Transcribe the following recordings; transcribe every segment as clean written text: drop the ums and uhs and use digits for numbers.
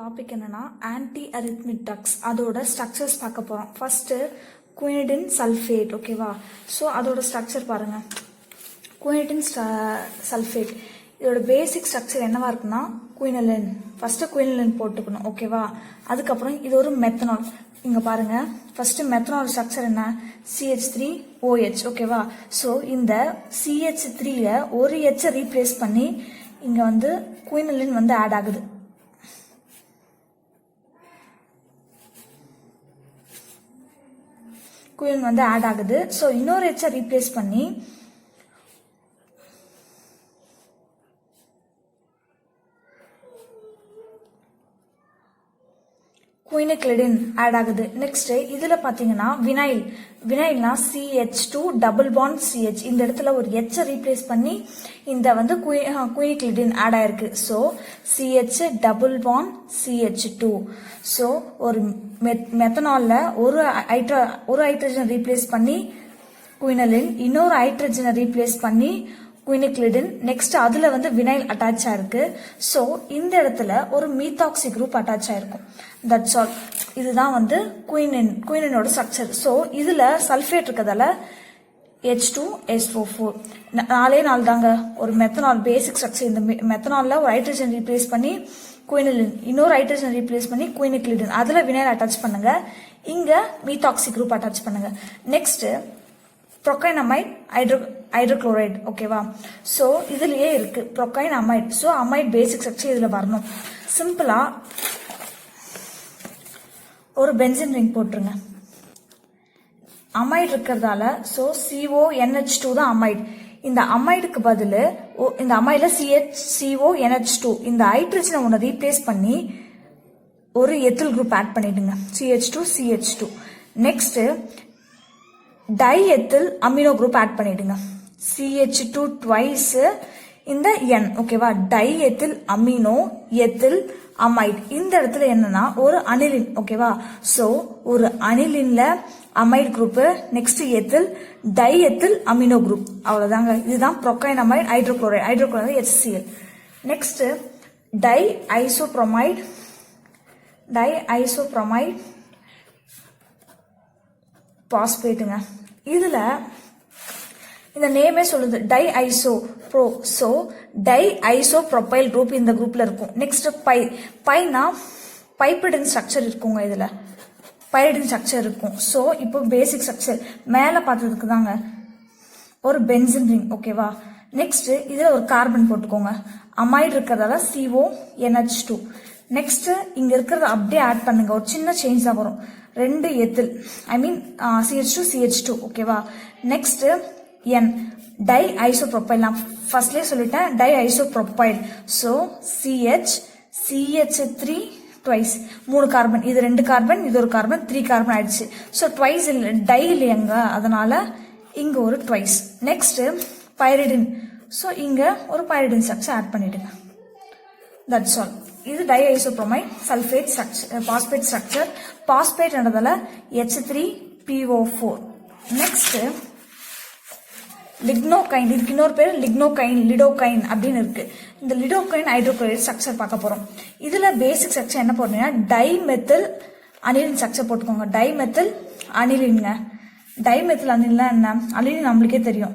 Topic என்னன்னா anti arrhythmic drugs அதோட structures பார்க்க போறோம். First quinidine sulphate. ஓகேவா? ஸோ அதோட ஸ்ட்ரக்சர் பாருங்க. குயினிடின் சல்ஃபேட் இதோட பேசிக் ஸ்ட்ரக்சர் என்னவா இருக்குன்னா குயினலின். ஃபர்ஸ்ட் குயினலின் போட்டுக்கணும். ஓகேவா? அதுக்கப்புறம் இது ஒரு மெத்தனால். இங்க பாருங்க, ஃபர்ஸ்ட் மெத்தனால் ஸ்ட்ரக்சர் என்ன? CH3OH. ஓகேவா? ஸோ இந்த CH3ல ஒரு H ரீப்ளேஸ் பண்ணி இங்க வந்து குயினலின் வந்து ஆட் ஆகுது. குயின் வந்து ஆட் ஆகுது. ஸோ இன்னொரு H ரீப்ளேஸ் பண்ணி குயினிக்ளிடின் ஆட் ஆகுது. நெக்ஸ்ட் இதுல பாத்தீங்கன்னா வினைல்னா CH2 டபுள் பாண்ட் CH. இந்த இடத்துல ஒரு H ரீப்ளேஸ் பண்ணி இந்த வந்து குயினிக்ளிடின் ஆட் ஆயிருக்கு. So CH double bond CH2. So ஒரு மெத்தனால்ல ஒரு ஹைட்ரஜன் ரீப்ளேஸ் பண்ணி குயினலின், இன்னொரு ஹைட்ரஜனை ரீப்ளேஸ் பண்ணி குயினிக்ளிடின். நெக்ஸ்ட் அதுல வந்து வினைல் அட்டாச் ஆயிருக்கு. ஸோ இந்த இடத்துல ஒரு மீத்தாக்சி குரூப் அட்டாச் ஆயிருக்கும். That's all. இதுதான் வந்து குயினினோட ஸ்ட்ரக்சர். ஸோ இதுல சல்ஃபேட் இருக்கிறதால H2SO4 4 தாங்க ஒரு மெத்தனால் பேசிக் ஸ்ட்ரக்சர். இந்த மெத்தனால்ல ஒரு ஹைட்ரஜன் ரீப்ளேஸ் பண்ணி குயினலின், இன்னொரு ஹைட்ரஜன் ரீப்ளேஸ் பண்ணி குயினிக்ளிடின், அதுல வினைல் அட்டாச் பண்ணுங்க. இங்க மீத்தாக்சி குரூப் அட்டாச் பண்ணுங்க. Next procainamide hydrochloride. ஓகேவா? ஸோ இதுலயே இருக்கு procaine amide. So amide basic structure இதுல வரணும். சிம்பிளா ஒரு பென்சின் ரிங் போட்டுருங்க. அமைட் இருக்கிறதால ஸோ CONH2 தான் அமைட். இந்த அமைடுக்கு பதில் இந்த அமைட்ல CONH2 இந்த ஹைட்ரஜனை ஒன்று ரீப்ளேஸ் பண்ணி ஒரு எத்தில் குரூப் ஆட் பண்ணிடுங்க. CH2CH2. Next diethyl amino group add பண்ணிடுங்க. CH2 ட்வைஸ் இந்த N. ஓகேவா? Diethyl amino ethyl amide. இந்த இடத்துல என்னன்னா ஒரு அனிலின். ஓகேவா? சோ ஒரு அனிலின்ல amide group, next ethyl diethyl amino group. அவ்வளவுதாங்க. இதுதான் procainamide hydrochloride HCl. Next disopyramide பாஸ்பேட்டுங்க. இதுல இந்த நேமே சொல்லுது டைஐசோப்ரோ. சோ டைஐசோப்ரோபைல் குரூப் இந்த குரூப்ல இருக்கும். நெக்ஸ்ட் பைனா பைப்ரிடின் ஸ்ட்ரக்சர் இருக்குங்க. இதுல பைரிடின் ஸ்ட்ரக்சர் இருக்கும். சோ இப்போ பேசிக் ஸ்ட்ரக்சர் மேல பார்த்ததுக்கு தாங்க ஒரு பென்சின் ரிங். ஓகேவா? நெக்ஸ்ட் இதுல ஒரு கார்பன் போட்டுக்கோங்க. அமைடு இருக்கிறதால CONH2. நெக்ஸ்ட் இங்க இருக்கிறத அப்படியே ஆட் பண்ணுங்க. ஒரு சின்ன சேஞ்ச் தான் வரும். 2 எத்தில் CH2CH2. ஓகேவா? Next N டைஐசோப்ரோபைல். நான் ஃபர்ஸ்ட்லயே சொல்லிட்டேன் டைஐசோப்ரோபைல். So CH3 twice 3 carbon. இது 2 கார்பன், இது ஒரு கார்பன், 3 கார்பன் ஆயிடுச்சு. ஸோ ட்வைஸ் டை இல்லையங்க, அதனால இங்க ஒரு ட்வைஸ். Next pyridine. ஸோ இங்க ஒரு பைரிடின் ஸ்ட்ரக்சர் ஆட் பண்ணிடுங்க. That's all. இது disopyramide sulphate structure, phosphate structure. Phosphate என்றதால H3PO4. Next lignocaine. இதுக்கு இன்னொரு பேர் லிடோகைன் அப்படின்னு இருக்கு. இந்த லிடோகைன் ஹைட்ரோகுளோரைடு ஸ்ட்ரக்சர் பார்க்க போறோம். இதுல பேசிக் ஸ்ட்ரக்சர் என்ன போடுறீங்கன்னா டைமெத்தில் அனிலின் ஸ்ட்ரக்சர் போட்டுக்கோங்க. டைமெத்தில் அனிலின்ங்க. டைமெத்தில் அனிலின் என்ன? அனிலின் நம்மளுக்கே தெரியும்.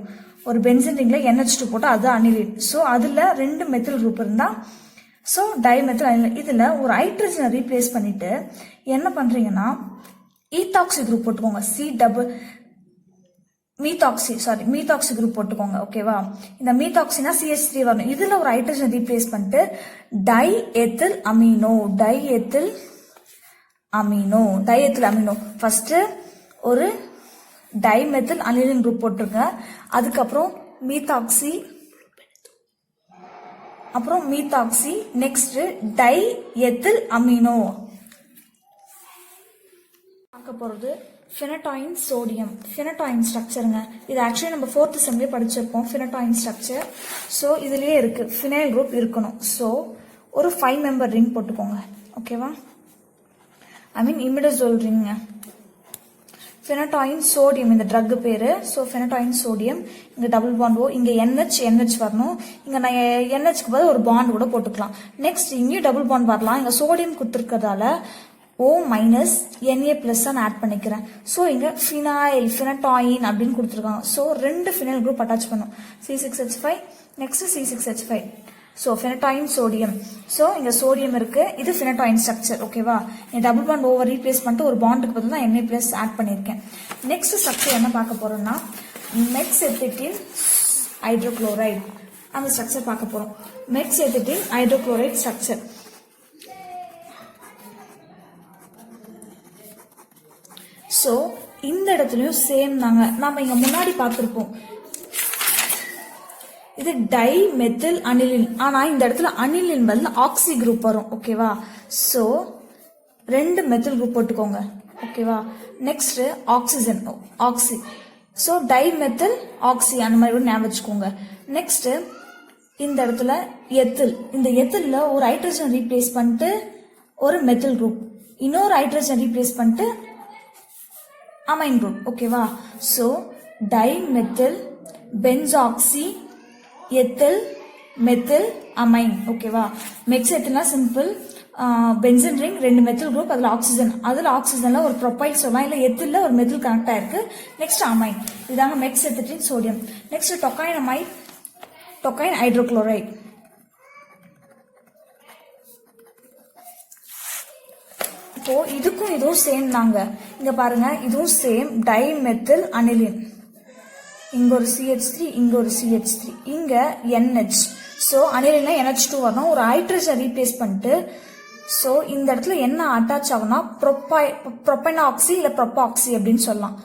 ஒரு பென்சின் ரிங்ல NH2 போட்டா அது அனிலின். ஸோ அதுல 2 மெத்தில் குரூப் இருந்தா ஸோ டைமெத்தில் அனிலின். இதுல ஒரு ஹைட்ரஜனை ரீப்ளேஸ் பண்ணிட்டு என்ன பண்றீங்கன்னா ஈத்தாக்சி குரூப் போட்டுக்கோங்க. மீத்தாக்சி குரூப் போட்டுக்கோங்க. ஓகேவா? இந்த மீத்தாக்சினா CH3 வரணும். இதுல ஒரு ஹைட்ரஜன் ரீப்ளேஸ் பண்ணிட்டு டைஎத்தில் அமினோ. ஃபர்ஸ்ட் ஒரு டைமெத்தில் அனிலின் குரூப் போட்டுருங்க. அதுக்கப்புறம் மீத்தாக்சி, நெக்ஸ்ட் டைஎத்தில் அமினோ. பார்க்க போறது ஃபினட்டாயின் சோடியம். ஃபினட்டாயின் ஸ்ட்ரக்சருங்க. இது ஆக்சுவலி நம்ம 4th செம்லயே படிச்சிருப்போம் ஃபினட்டாயின் ஸ்ட்ரக்சர். ஸோ இதுலயே இருக்கு ஃபினைல் குரூப் இருக்கணும். ஸோ ஒரு 5 மெம்பர் ரிங் போட்டுக்கோங்க. ஓகேவா? இமிடசோல் ரிங். phenatoin sodium இந்த ட்ரக் பேரு. ஸோ phenatoin sodium, இங்க டபுள் பாண்ட் ஓ, இங்க NH வரணும். இங்க நான் NHக்கு பதில் ஒரு பாண்ட் கூட போட்டுக்கலாம். நெக்ஸ்ட் இங்கேயும் டபுள் பாண்ட் வரலாம். இங்க சோடியம் கொடுத்துருக்கதால O மைனஸ் Na பிளஸ் தான் ஆட் பண்ணிக்கிறேன். ஸோ இங்க phenatoin அப்படின்னு கொடுத்துருக்காங்க. ஸோ 2 ஃபினைல் குரூப் அட்டாச் பண்ணும். C6H5 next C6H5. So phenatoin sodium. So இங்க சோடியம் இருக்கு, இது phenatoin ஸ்ட்ரக்சர். ஓகேவா, டபுள் பாண்ட் ஓவர் ரீப்ளேஸ் பண்ணிட்டு ஒரு பாண்டுக்கு பதில் தான் Na பிளஸ் ஆட் பண்ணியிருக்கேன். நெக்ஸ்ட் ஸ்ட்ரக்சர் என்ன பார்க்க போறோம்னா மெக்ஸெத்திட்டில் ஹைட்ரோகுளோரைடு அந்த ஸ்ட்ரக்சர் பார்க்க போறோம். மெக்ஸெத்திட்டில் ஹைட்ரோகுளோரைடு ஸ்ட்ரக்சர். ஸோ இந்த இடத்துலயும் சேம் தாங்க, நம்ம இங்க முன்னாடி பார்த்திருப்போம். இது டை மெத்தில் அனிலின், ஆனா இந்த இடத்துல அனிலின் பதில் ஆக்சி குரூப் வரும். ஓகேவா, ஸோ 2 மெத்தில் குரூப் போட்டுக்கோங்க. ஓகேவா, நெக்ஸ்ட் ஆக்சிஜன் ஆக்சி, ஸோ டை மெத்தில் ஆக்சி அந்த மாதிரி கூட ஞாபகம் வச்சுக்கோங்க. நெக்ஸ்ட் இந்த இடத்துல எத்தில், இந்த எத்தில்ல ஒரு ஹைட்ரஜன் ரீப்ளேஸ் பண்ணிட்டு ஒரு மெத்தில் குரூப், இன்னொரு ஹைட்ரஜன் ரீப்ளேஸ் பண்ணிட்டு அமைன் குரூப். ஓகேவா, so di methyl benzoxy ethyl methyl amine. ஓகேவா, மெக்ஸெத்தில்னா simple, benzene ring 2 methyl group, அதுல ஆக்சிஜன்ல ஒரு ப்ரொபைல் சொல்லலாம், இல்ல எத்தில்ல ஒரு மெத்தில் கனெக்ட் ஆயிருக்கு. நெக்ஸ்ட் அமைன், இதாங்க mexiletine sodium. Next tocainide, tocaine hydrochloride. இப்போ இதுக்கும் இதுவும் சேம் தாங்க. இங்க பாருங்க, இதுவும் சேம் டை மெத்தில் அனிலின், இங்க ஒரு CH3 இங்க ஒரு CH3 இங்க NH. ஸோ அனிலினா NH2 வரணும், ஒரு ஹைட்ரஜன் ரீப்ளேஸ் பண்ணிட்டு. ஸோ இந்த இடத்துல என்ன அட்டாச் ஆகும்னா ப்ரொபெனாக்சி இல்ல ப்ரொபாக்சி அப்படின்னு சொல்லலாம்.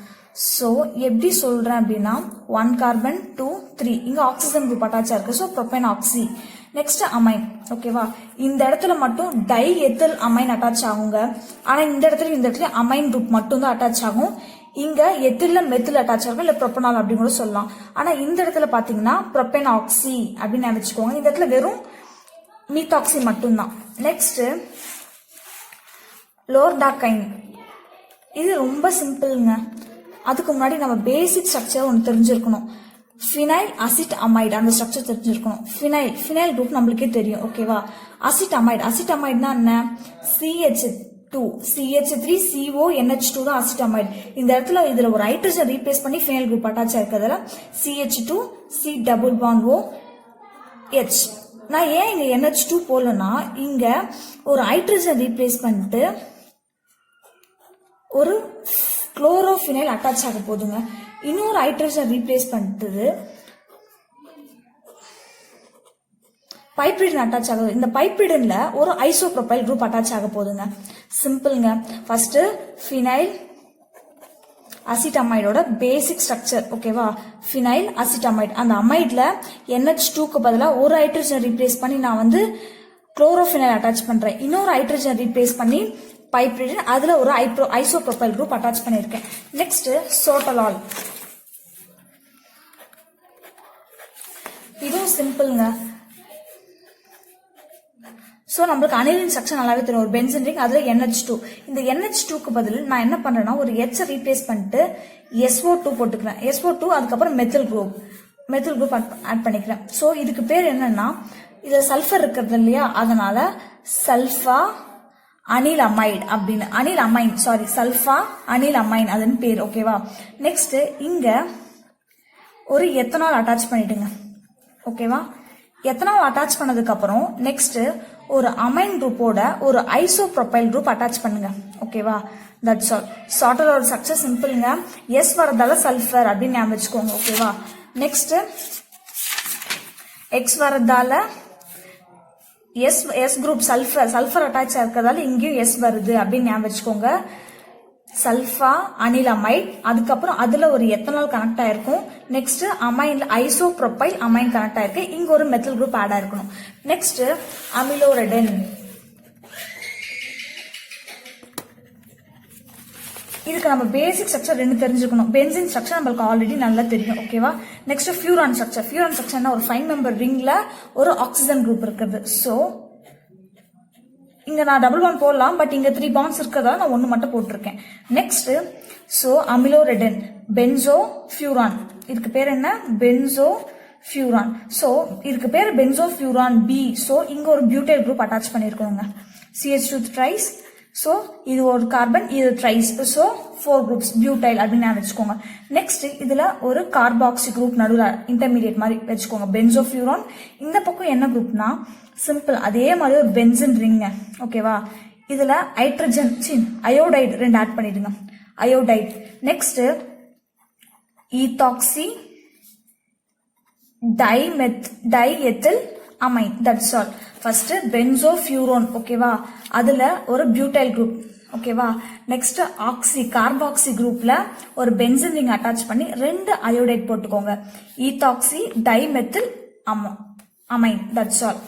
ஸோ எப்படி சொல்றேன் அப்படின்னா 1 கார்பன் 2 3 இங்க ஆக்சிஜன் குரூப் அட்டாச் இருக்கு. So propenoxy. Next amine. ஓகேவா, இந்த இடத்துல மட்டும் டை எத்தில் அமைன் அட்டாச் ஆகுங்க. ஆனா இந்த இடத்துல அமைன் குரூப் மட்டும் தான் அட்டாச் ஆகும். இங்க எத்தில்ல மெத்தில் அட்டாச் ஆகும், இல்ல ப்ரொபனால் அப்படின்னு கூட சொல்லலாம். ஆனா இந்த இடத்துல பாத்தீங்கன்னா ப்ரொபெனாக்சி அப்படின்னு நினைச்சுக்கோங்க. இந்த இடத்துல வெறும் மீத்தாக்சி மட்டும்தான். நெக்ஸ்ட் லோர்டாக்கைன், இது ரொம்ப சிம்பிள்ங்க. அதுக்கு முன்னாடி நம்ம பேசிக் ஸ்ட்ரக்சர் ஒன்று தெரிஞ்சிருக்கணும். ஃபினைல் அசிட் அமைடு அந்த ஸ்ட்ரக்சர் தெரிஞ்சிருக்கணும். ஃபினைல் குரூப் நம்மளுக்கே தெரியும். ஓகேவா, அசிட் அமைடுனா என்ன? CH3 CO NH2 தான் அசிட் அமைடு. இந்த இடத்துல இதுல ஒரு ஹைட்ரஜன் ரீப்ளேஸ் பண்ணி ஃபினைல் குரூப் அட்டாச் இருக்கிறதுல CH2 C double bond O H. நான் ஏன் இங்க NH2 போலனா, இங்க ஒரு ஹைட்ரஜன் ரீப்ளேஸ் பண்ணிட்டு ஒரு குளோரோஃபினைல் அட்டாச் ஆக போதுங்க. இன்னொரு ஹைட்ரஜன் ரீப்ளேஸ் பண்ணிட்டு பைப்ரிடன் அட்டாச் ஆகுது. இந்த பைப்ரிடன்ல ஒரு ஐசோப்ரோபைல் குரூப் அட்டாச் ஆக போதுங்க. சிம்பிள்ங்க. ஃபர்ஸ்ட் ஃபினைல் அசிட்டமைடோட பேசிக் ஸ்ட்ரக்சர். ஓகேவா, ஃபினைல் அசிட்டமைட், அந்த அமைட்ல NH2க்கு பதிலா ஒரு ஹைட்ரஜன் ரீப்ளேஸ் பண்ணி நான் குளோரோஃபினைல் அட்டாச் பண்றேன். இன்னொரு ஹைட்ரஜன் ரீப்ளேஸ் பண்ணி பைப்ரிடன், அதுல ஒரு ஐசோப்ரோபைல் குரூப் அட்டாச் பண்ணிருக்கேன். நெக்ஸ்ட் சோட்டலால், இதுவும் சிம்பிள்ங்க. ஸோ நம்மளுக்கு அனிலின் ஸ்ட்ரக்சர் நல்லாவே தெரியும். ஒரு பென்சன் ரிங், அதுல NH2. இந்த NH2க்கு பதில் நான் என்ன பண்றேன்னா ஒரு H ரீப்ளேஸ் பண்ணிட்டு SO2 போட்டுக்கிறேன். SO2 அதுக்கப்புறம் மெத்தில் குரூப் ஆட் பண்ணிக்கிறேன். ஸோ இதுக்கு பேர் என்னன்னா, இதுல சல்ஃபர் இருக்கிறது இல்லையா, அதனால சல்ஃபா அனில் அமைட் அப்படின்னு, சல்ஃபா அனில் அமைன் அதுன்னு பேர். ஓகேவா, நெக்ஸ்ட் இங்க ஒரு எத்தனால் அட்டாச் பண்ணிடுங்க. ஓகேவா, எத்தனால் அட்டாச் பண்ணதுக்கு அப்புறம் நெக்ஸ்ட் ஒரு அமைன் குரூப்போட ஒரு ஐசோப்ரோபைல் குரூப் அட்டாச் பண்ணுங்க. ஓகேவா, தட்ஸ் ஆல். சாட்டலோட ஸ்ட்ரக்சர் சிம்பிள்ங்க. எஸ் வரதால சல்ஃபர் அப்படின்னு ஞாபகம் வச்சுக்கோங்க. ஓகேவா, நெக்ஸ்ட் எக்ஸ் வரதால எஸ் குரூப் சல்ஃபர் அட்டாச் இருக்கிறதால இங்கேயும் எஸ் வருது அப்படின்னு ஞாபகம் வச்சுக்கோங்க. சல்ஃபா அனிலமைட், அதுக்கப்புறம் அதுல ஒரு எத்தனால் கனெக்ட் ஆயிருக்கும். நெக்ஸ்ட் அமைன்ல ஐசோப்ரோபைல் அமைன் கனெக்ட் ஆயிருக்கு. இங்க ஒரு மெத்தில் குரூப் ஆட் ஆயிருக்கணும். நெக்ஸ்ட் அமிலோரெடின், இதுக்கு நம்ம பேசிக் ஸ்ட்ரக்சர் 2 தெரிஞ்சுக்கணும். பென்சின் ஸ்ட்ரக்சர் நம்மளுக்கு ஆல்ரெடி நல்லா தெரியும். ஓகேவா, நெக்ஸ்ட் ஃபியூரான் ஸ்ட்ரக்சர் ஒரு 5 மெம்பர் ரிங்ல ஒரு ஆக்சிஜன் குரூப் இருக்குது. ஸோ இங்க நான் டபுள் பாண்ட் போடலாம், பட் இங்க 3 பாண்ட்ஸ் இருக்கறதால நான் ஒன்னு மட்டும் போட்டிருக்கேன். நெக்ஸ்ட் சோ அமிலோரெடன், பென்சோ ஃபியூரான், இதுக்கு பேர் என்ன? Benzo furan. சோ இதுக்கு பேர் பென்சோ ஃபியூரான் பி. சோ இங்க ஒரு பியூட்டைல் குரூப் அட்டாச் பண்ணிருக்கோங்க. CH2 thrice. சோ இது ஒரு கார்பன், இது ட்ரைஸ். சோ 4 குரூப்ஸ் பியூட்டைல் அப்படின்னு வச்சுக்கோங்க. நெக்ஸ்ட் இதுல ஒரு கார்பாக்சி குரூப் நடுவுல இன்டர்மீடியட் மாதிரி வச்சுக்கோங்க, பென்சோ ஃபியூரான். இந்த பக்கம் என்ன குரூப்னா சிம்பிள் அதே மாதிரி ஒரு பென்சின் ரிங். ஓகேவா? இதுல ஹைட்ரஜன் அயோடைடு 2 ஆட் பண்ணிடுங்க, iodide. Next ethoxy diethyl amine. That's all. First benzofuran. ஓகேவா? அதுல ஒரு பியூட்டைல் குரூப். ஓகேவா? நெக்ஸ்ட் ஆக்சி கார்பாக்சி குரூப்ல ஒரு பென்சின் ரிங் அட்டாச் பண்ணி 2 அயோடைட் போட்டுக்கோங்க. Ethoxy dimethyl amine. That's all.